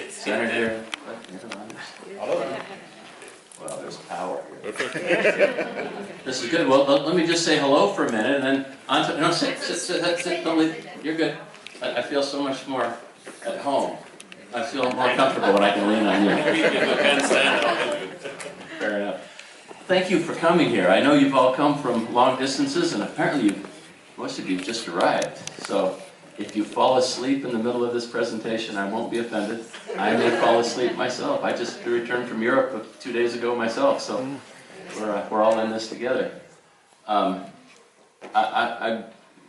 Senator. Well, there's power here. This is good. Well, let me just say hello for a minute, and then on to, no, sit, don't leave. You're good. I feel so much more at home. I feel more comfortable when I can lean on you. Fair enough. Thank you for coming here. I know you've all come from long distances, and apparently most of you have just arrived. So if you fall asleep in the middle of this presentation, I won't be offended. I may fall asleep myself. I just returned from Europe 2 days ago myself, so we're all in this together.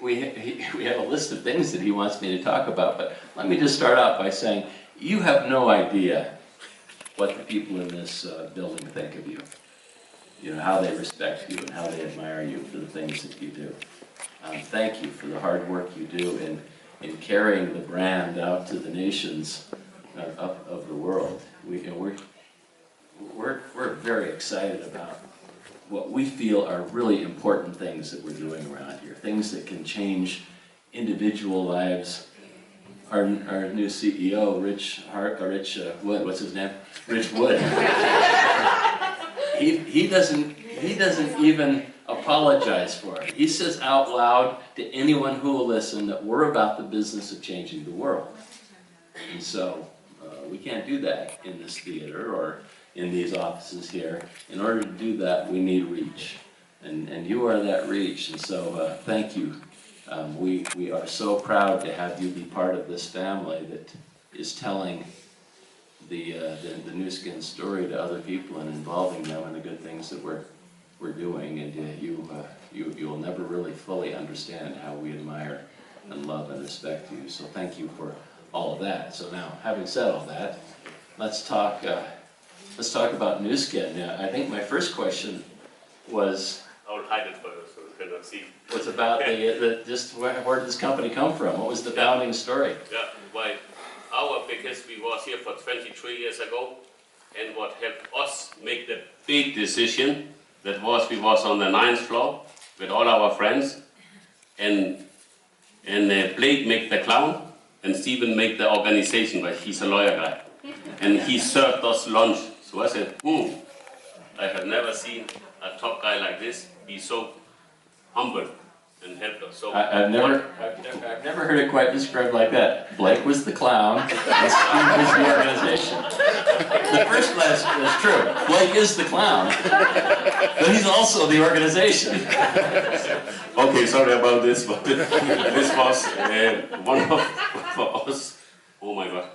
We have a list of things that he wants me to talk about, but let me just start out by saying you have no idea what the people in this building think of you. You know, how they respect you and how they admire you for the things that you do. Thank you for the hard work you do in carrying the brand out to the nations of the world. We're very excited about what we feel are really important things that we're doing around here, things that can change individual lives. Our new CEO, Rich Wood, what's his name? Rich Wood. He doesn't even apologize for it. He says out loud to anyone who will listen that we're about the business of changing the world. And so we can't do that in this theater or in these offices here. In order to do that, we need reach. And you are that reach, and so thank you. We are so proud to have you be part of this family that is telling the Nu Skin story to other people and involving them in the good things that we're doing. And you'll never really fully understand how we admire and love and respect you. So thank you for all of that. So now, having said all that, let's talk about Nu Skin. I think my first question was. I'll hide it for you so you cannot see. What's about just where did this company come from? What was the founding story? Yeah, why? Because we was here for 23 years ago, and what helped us make the big decision, that was we was on the 9th floor with all our friends, and Blake make the clown, and Stephen make the organization, but he's a lawyer guy. And he served us lunch. So I said, I have never seen a top guy like this be so humble and helped us. So I've never heard it quite described like that. Blake was the clown, and Steve was the organization. The first class is true. Blake is the clown, but he's also the organization. Okay, sorry about this, but this was one of for us. Oh my God.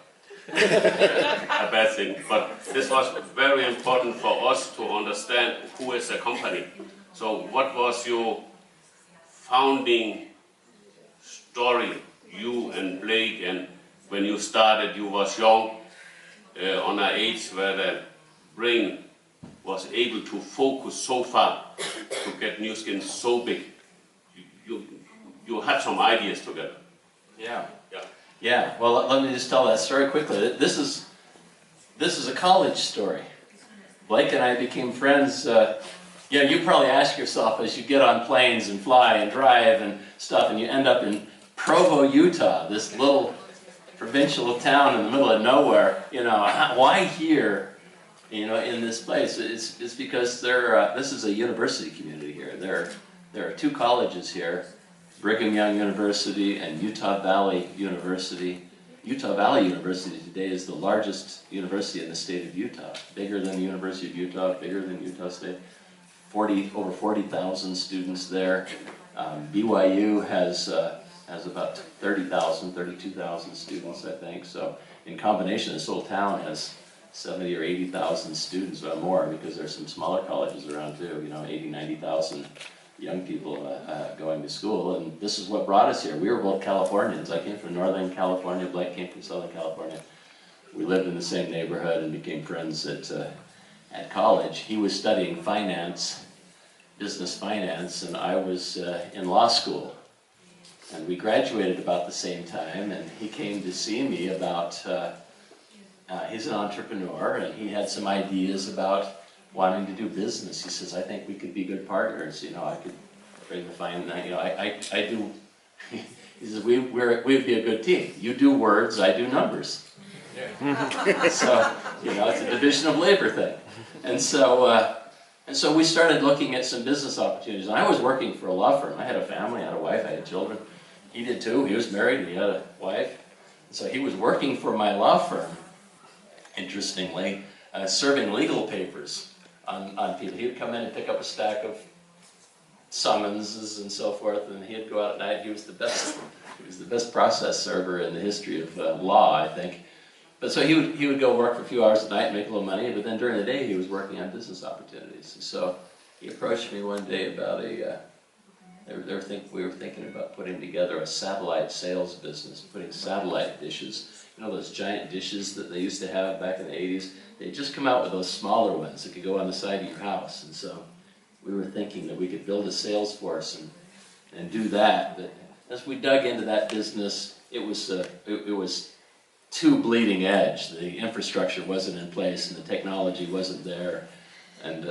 A bad thing, but this was very important for us to understand who is the company. So what was your founding story, you and Blake, and when you started you was young, on an age where the brain was able to focus so far to get Nu Skin so big. You had some ideas together. Yeah, well, let me just tell that story quickly. This is a college story. Blake and I became friends. You probably ask yourself as you get on planes and fly and drive and stuff, and you end up in Provo, Utah, this little provincial town in the middle of nowhere. Why here? In this place, it's because this is a university community here. There are two colleges here. Brigham Young University and Utah Valley University. Utah Valley University today is the largest university in the state of Utah. Bigger than the University of Utah, bigger than Utah State. Over 40,000 students there. BYU has about 30,000, 32,000 students, I think. So in combination, this whole town has 70 or 80,000 students or more, because there's some smaller colleges around too. 80, 90,000. Young people going to school, and this is what brought us here. We were both Californians. I came from Northern California, Blake came from Southern California. We lived in the same neighborhood and became friends at college. He was studying finance, business finance, and I was in law school. And we graduated about the same time, and he came to see me about, he's an entrepreneur, and he had some ideas about wanting to do business. He says, I think we could be good partners. I could bring the finance, I do. He says, we'd be a good team. You do words, I do numbers. So, you know, it's a division of labor thing. And so we started looking at some business opportunities. And I was working for a law firm. I had a family, I had a wife, I had children. He did too. He was married, he had a wife. So he was working for my law firm, interestingly, serving legal papers on people. He would come in and pick up a stack of summonses and so forth, and he'd go out at night. He was the best process server in the history of law, I think. But so he would go work for a few hours at night and make a little money, but then during the day he was working on business opportunities. And so he approached me one day about we were thinking about putting together a satellite sales business, putting satellite dishes. You know those giant dishes that they used to have back in the 80s? They just come out with those smaller ones that could go on the side of your house. And so we were thinking that we could build a sales force and do that. But as we dug into that business, it was too bleeding edge. The infrastructure wasn't in place and the technology wasn't there. And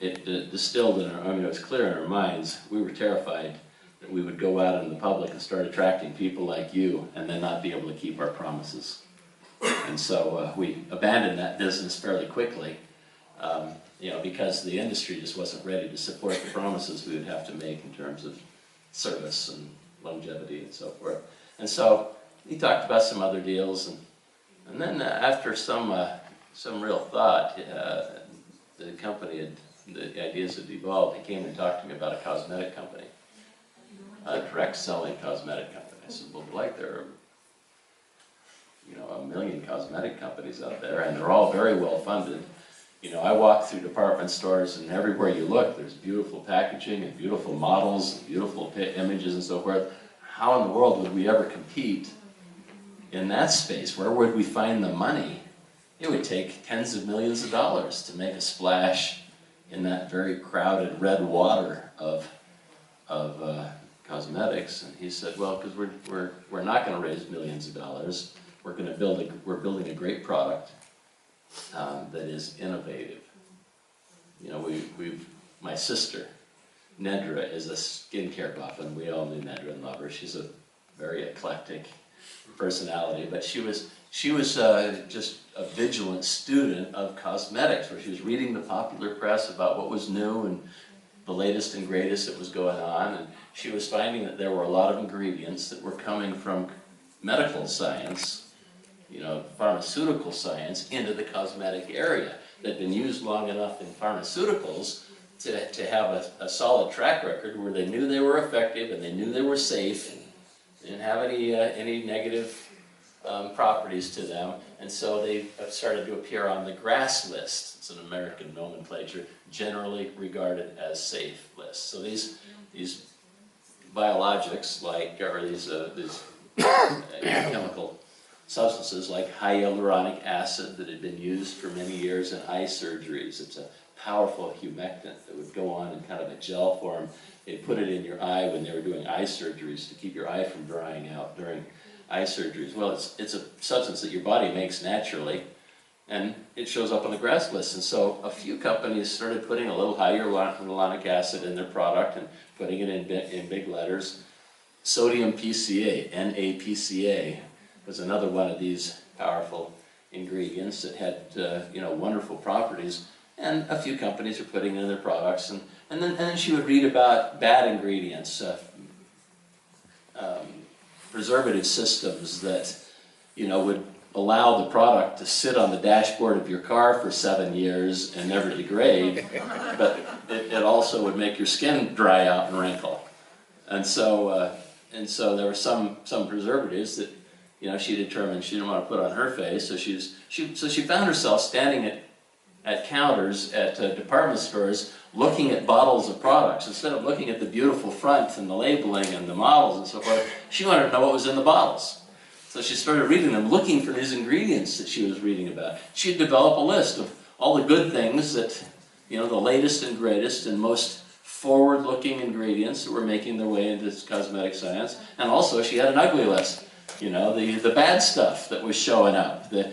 it distilled in our, I mean, it was clear in our minds. We were terrified that we would go out in the public and start attracting people like you and then not be able to keep our promises. And so we abandoned that business fairly quickly, you know, because the industry just wasn't ready to support the promises we would have to make in terms of service and longevity and so forth. And so he talked about some other deals, and then after some real thought, the company the ideas had evolved. He came and talked to me about a cosmetic company, a direct selling cosmetic company. I said, well, Blake, there are, you know, 1 million cosmetic companies out there, and they're all very well funded. You know, I walk through department stores, and everywhere you look, there's beautiful packaging and beautiful models and beautiful images and so forth. How in the world would we ever compete in that space? Where would we find the money? It would take tens of millions of dollars to make a splash in that very crowded red water of cosmetics. And he said, well, because we're not going to raise millions of dollars. We're building a great product that is innovative. You know, my sister Nedra is a skincare buff, and we all knew Nedra and love her. She's a very eclectic personality, but she was just a vigilant student of cosmetics, where she was reading the popular press about what was new and the latest and greatest that was going on, and she was finding that there were a lot of ingredients that were coming from medical science, you know, pharmaceutical science, into the cosmetic area that had been used long enough in pharmaceuticals to have a solid track record where they knew they were effective and they knew they were safe and didn't have any negative properties to them, and so they started to appear on the GRAS list. It's an American nomenclature, generally regarded as safe list. So these biologics, or these chemical substances like hyaluronic acid that had been used for many years in eye surgeries. It's a powerful humectant that would go on in kind of a gel form. They put it in your eye when they were doing eye surgeries to keep your eye from drying out during eye surgeries. Well, it's a substance that your body makes naturally, and it shows up on the GRAS list. And so a few companies started putting a little hyaluronic acid in their product and putting it in big letters. Sodium PCA, NAPCA, was another one of these powerful ingredients that had you know, wonderful properties. And a few companies are putting it in their products, and then she would read about bad ingredients, preservative systems that, you know, would allow the product to sit on the dashboard of your car for 7 years and never degrade, but it also would make your skin dry out and wrinkle. And so there were some preservatives that, you know, she determined she didn't want to put on her face, so she found herself standing at counters at department stores looking at bottles of products. Instead of looking at the beautiful front and the labeling and the models and so forth, she wanted to know what was in the bottles. So she started reading them, looking for these ingredients that she was reading about. She'd develop a list of all the good things that, you know, the latest and greatest and most forward-looking ingredients that were making their way into cosmetic science. And also she had an ugly list, you know, the bad stuff that was showing up, the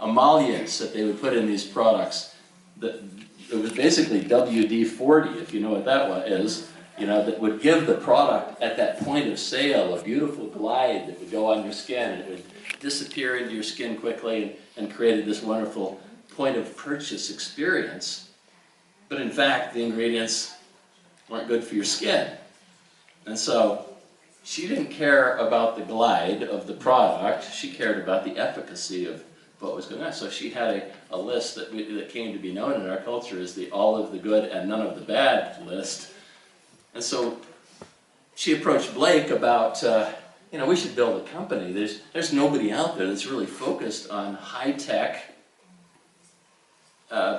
emollients that they would put in these products. It was basically WD-40, if you know what that is, you know, that would give the product at that point of sale a beautiful glide that would go on your skin. disappear into your skin quickly and created this wonderful point of purchase experience. But in fact, the ingredients weren't good for your skin. And so she didn't care about the glide of the product, she cared about the efficacy of what was going on. So she had a list that came to be known in our culture as the all of the good and none of the bad list. And so she approached Blake about, we should build a company. There's nobody out there that's really focused on high-tech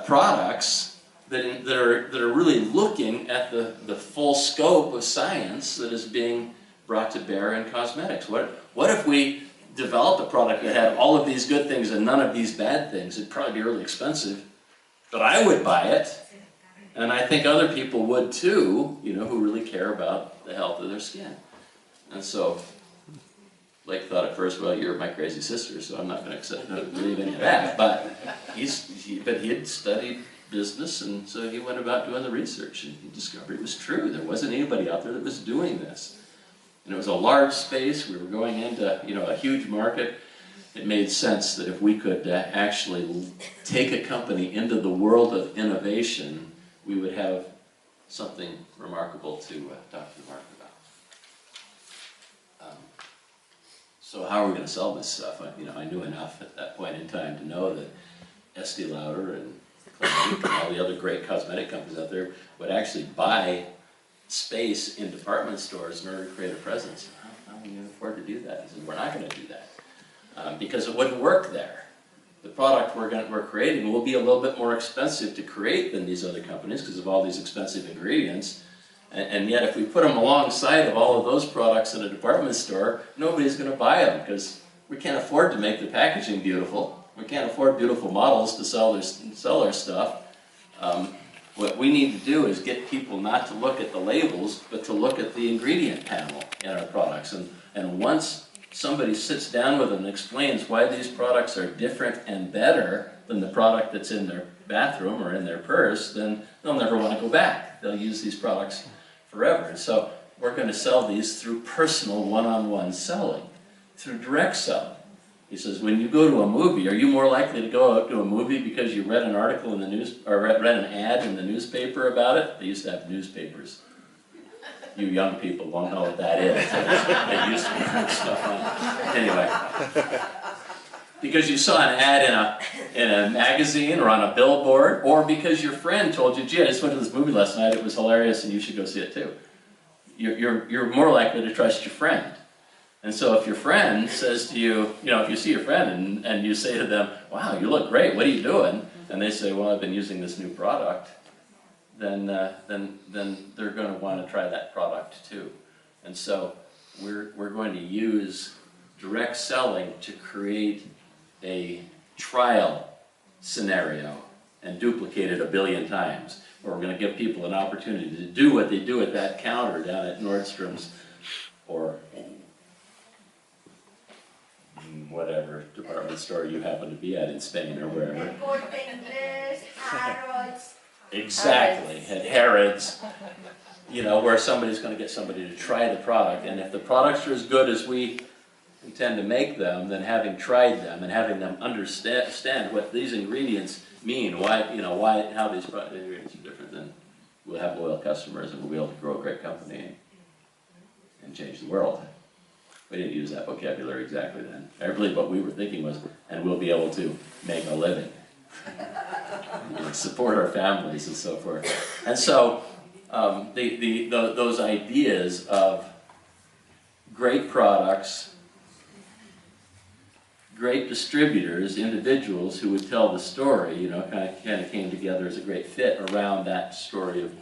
products that are really looking at the full scope of science that is being brought to bear in cosmetics. What if we developed a product that had all of these good things and none of these bad things? It'd probably be really expensive, but I would buy it, and I think other people would too, who really care about the health of their skin. And so Blake thought at first, well, you're my crazy sister, so I'm not going to believe any of that. But he had studied business, and so he went about doing the research, and he discovered it was true. There wasn't anybody out there that was doing this. And it was a large space. We were going into, a huge market. It made sense that if we could actually take a company into the world of innovation, we would have something remarkable to talk to the market about. So how are we going to sell this stuff? I knew enough at that point in time to know that Estee Lauder and Clinique and all the other great cosmetic companies out there would actually buy space in department stores in order to create a presence. How are we going to afford to do that? He said, we're not going to do that because it wouldn't work there. The product we're creating will be a little bit more expensive to create than these other companies because of all these expensive ingredients. And yet if we put them alongside of all of those products in a department store, nobody's going to buy them because we can't afford to make the packaging beautiful. We can't afford beautiful models to sell our stuff. What we need to do is get people not to look at the labels, but to look at the ingredient panel in our products. And once somebody sits down with them and explains why these products are different and better than the product that's in their bathroom or in their purse, then they'll never want to go back. They'll use these products forever. And so we're going to sell these through personal one-on-one selling, through direct selling. He says, when you go to a movie, are you more likely to go out to a movie because you read an article in the news, or read an ad in the newspaper about it? They used to have newspapers. You young people won't know what that is. They used to print stuff on. Anyway, because you saw an ad in a magazine or on a billboard, or because your friend told you, gee, I just went to this movie last night, it was hilarious and you should go see it too. You're more likely to trust your friend. And so if your friend says to you, if you see your friend and you say to them, wow, you look great, what are you doing? And they say, well, I've been using this new product, then they're going to want to try that product too. And so we're going to use direct selling to create a trial scenario and duplicate it 1 billion times. Where we're going to give people an opportunity to do what they do at that counter down at Nordstrom's or whatever department store you happen to be at in Spain or wherever. Exactly, at Harrods, where somebody's going to get somebody to try the product. And if the products are as good as we intend to make them, then having tried them and having them understand what these ingredients mean, how these ingredients are different, then we'll have loyal customers and we'll be able to grow a great company and change the world. We didn't use that vocabulary exactly then. I believe what we were thinking was, and we'll be able to make a living, support our families and so forth. And so those ideas of great products, great distributors, individuals who would tell the story, kind of came together as a great fit around that story of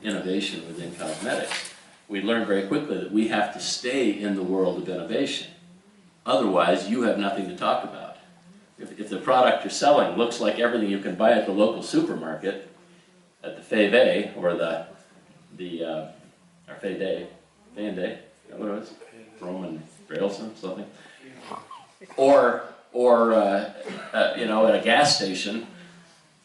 innovation within cosmetics. We learned very quickly that we have to stay in the world of innovation. Otherwise, you have nothing to talk about. If the product you're selling looks like everything you can buy at the local supermarket, at the Fay-Day, or or Fay-Day, what was it? Roman Grails or something? Or at a gas station,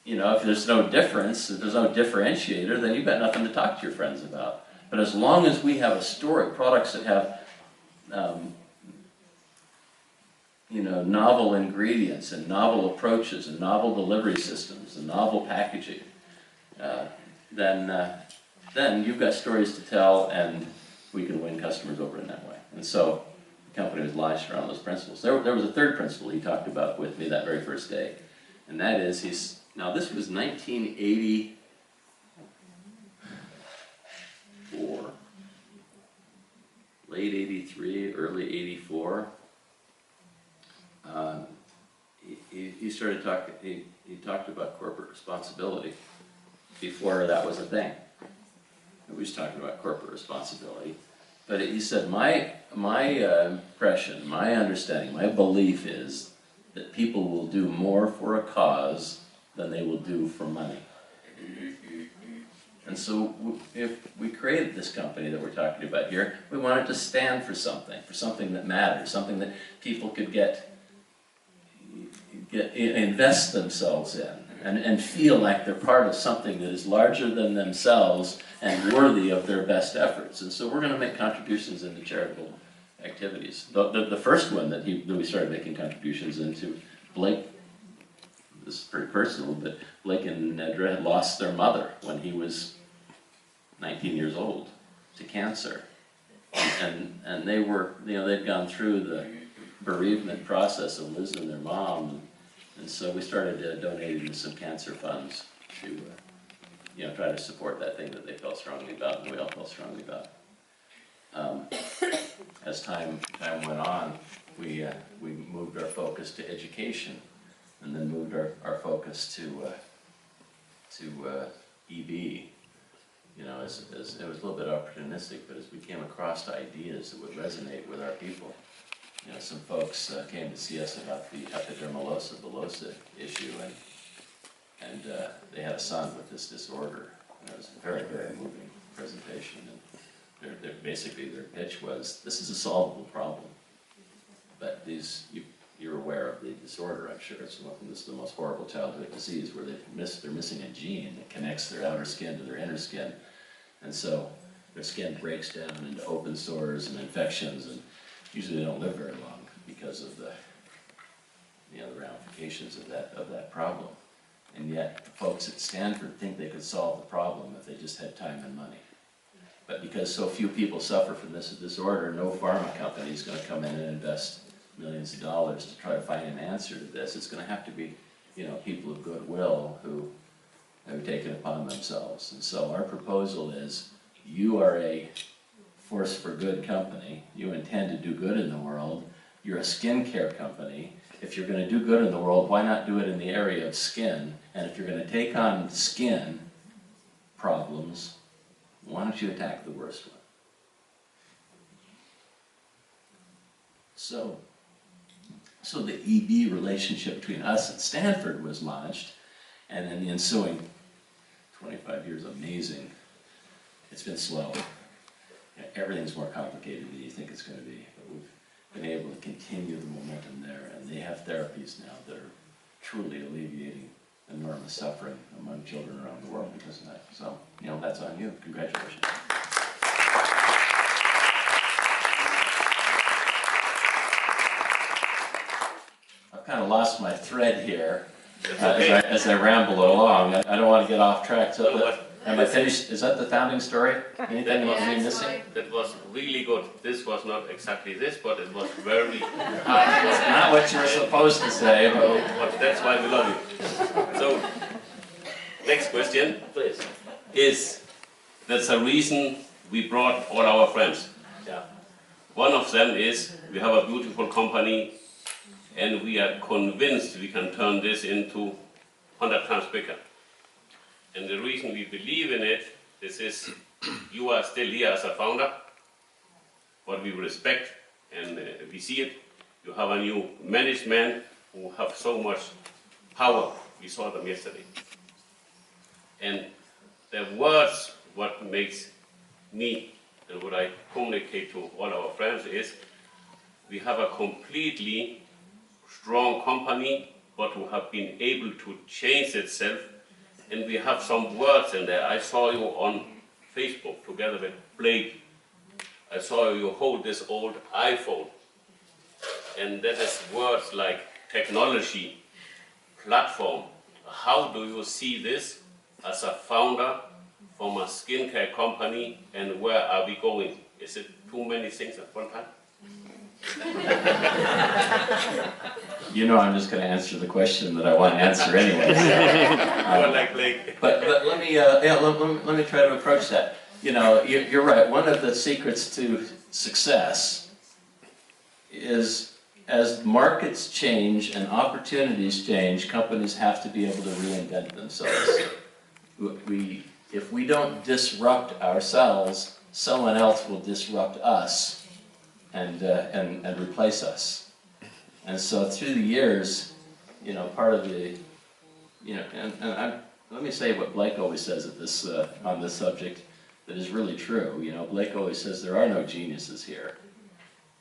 if there's no difference, if there's no differentiator, then you've got nothing to talk to your friends about. But as long as we have a story, products that have, novel ingredients and novel approaches and novel delivery systems and novel packaging, then you've got stories to tell, and we can win customers over in that way. And so the company was launched around those principles. There was a third principle he talked about with me that very first day, and that is now this was 1984, late 83, early 84. He started talking. He talked about corporate responsibility before that was a thing. He was talking about corporate responsibility, but he said my impression, my understanding, my belief is that people will do more for a cause than they will do for money. And so if we created this company that we're talking about here, we wanted to stand for something that matters, something that people could invest themselves in and feel like they're part of something that is larger than themselves and worthy of their best efforts. And so we're going to make contributions into charitable activities. The first one that we started making contributions into, Blake, this is pretty personal, but Blake and Nedra had lost their mother when he was 19 years old to cancer. And they were, they'd gone through the bereavement process of losing their mom. And so we started donating to some cancer funds to, try to support that thing that they felt strongly about and we all felt strongly about. As time went on, we moved our focus to education, and then moved our focus to EB. It was a little bit opportunistic, but as we came across ideas that would resonate with our people, some folks came to see us about the epidermolysis bullosa issue, and they had a son with this disorder. And it was a very, very moving presentation. And basically their pitch was, this is a solvable problem, but you're aware of the disorder, I'm sure. This is the most horrible childhood disease where they're missing a gene that connects their outer skin to their inner skin. And so their skin breaks down into open sores and infections, and usually they don't live very long because of the ramifications of that problem. And yet folks at Stanford think they could solve the problem if they just had time and money. But because so few people suffer from this disorder, no pharma company is going to come in and invest millions of dollars to try to find an answer to this. It's going to have to be, people of goodwill who have taken it upon themselves. And so our proposal is, you are a force for good company. You intend to do good in the world. You're a skincare company. If you're going to do good in the world, why not do it in the area of skin? And if you're going to take on skin problems, why don't you attack the worst one? So the EB relationship between us and Stanford was launched, and then the ensuing 25 years, amazing. It's been slow. Everything's more complicated than you think it's going to be, but we've been able to continue the momentum there, and they have therapies now that are truly alleviating enormous suffering among children around the world because of that. So, that's on you. Congratulations. I've kind of lost my thread here as I ramble along. I don't want to get off track. So am I finished? Is that the founding story? Anything about me missing? That was really good. This was not exactly this, but it was very Not what you were supposed to say, but that's why we love you. So, next question, please, is that's the reason we brought all our friends. Yeah. One of them is we have a beautiful company, and we are convinced we can turn this into 100 times bigger. And the reason we believe in it, this is, you are still here as a founder, but we respect and we see it. You have a new management who have so much power. We saw them yesterday. And the words, what makes me and what I communicate to all our friends is, we have a completely strong company, but who have been able to change itself. And we have some words in there. I saw you on Facebook together with Blake. I saw you hold this old iPhone. and that is words like technology, platform. How do you see this as a founder from a skincare company, and where are we going? Is it too many things at one time? You know, I'm just going to answer the question that I want to answer anyway. But let me let me try to approach that. You know, you're right. One of the secrets to success is as markets change and opportunities change, companies have to be able to reinvent themselves. If we don't disrupt ourselves, someone else will disrupt us and replace us. And so through the years, you know, part of the, you know, let me say what Blake always says at this on this subject that is really true. You know, Blake always says there are no geniuses here,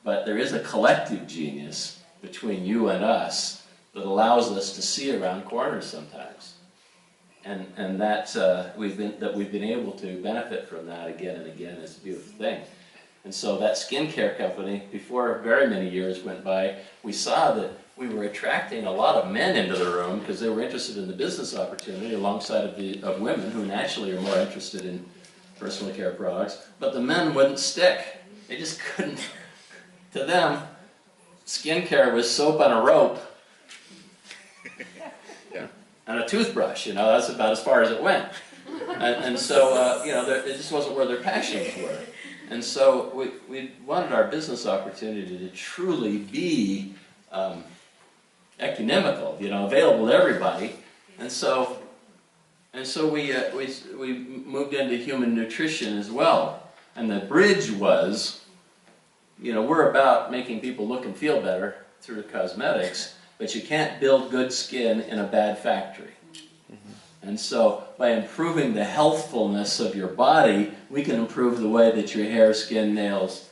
but there is a collective genius between you and us that allows us to see around corners sometimes, and that we've been able to benefit from that again and again is a beautiful thing. And so that skincare company, before very many years went by, we saw that we were attracting a lot of men into the room because they were interested in the business opportunity alongside of women who naturally are more interested in personal care products. But the men wouldn't stick. They just couldn't. To them, skincare was soap on a rope and a toothbrush. You know, that's about as far as it went. And so, you know, it just wasn't where their passions were. And so we wanted our business opportunity to truly be economical, you know, available to everybody. And so we moved into human nutrition as well. And the bridge was, you know, we're about making people look and feel better through cosmetics, but you can't build good skin in a bad factory. And so by improving the healthfulness of your body, we can improve the way that your hair, skin, nails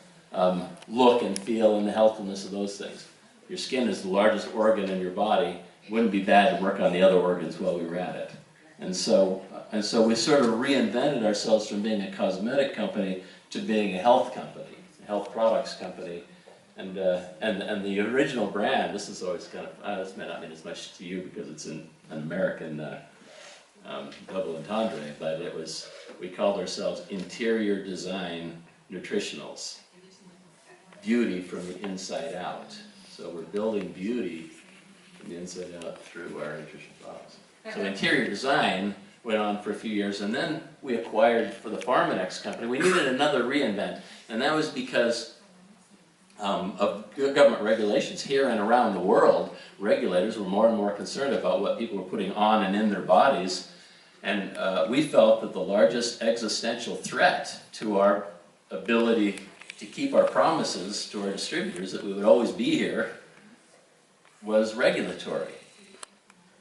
look and feel, and the healthfulness of those things. Your skin is the largest organ in your body. It wouldn't be bad to work on the other organs while we were at it. And so we sort of reinvented ourselves from being a cosmetic company to being a health company, a health products company. And the original brand, this is always kind of, this may not mean as much to you because it's an American double entendre, but it was, we called ourselves Interior Design Nutritionals. Beauty from the inside out. So we're building beauty from the inside out through our nutrition products. So interior design went on for a few years, and then we acquired, for the Pharmanex company, we needed another reinvent, and that was because of government regulations here and around the world. Regulators were more and more concerned about what people were putting on and in their bodies, and we felt that the largest existential threat to our ability to keep our promises to our distributors that we would always be here was regulatory.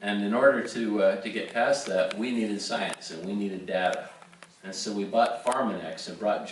And in order to get past that, we needed science and we needed data. And so we bought Pharmanex and brought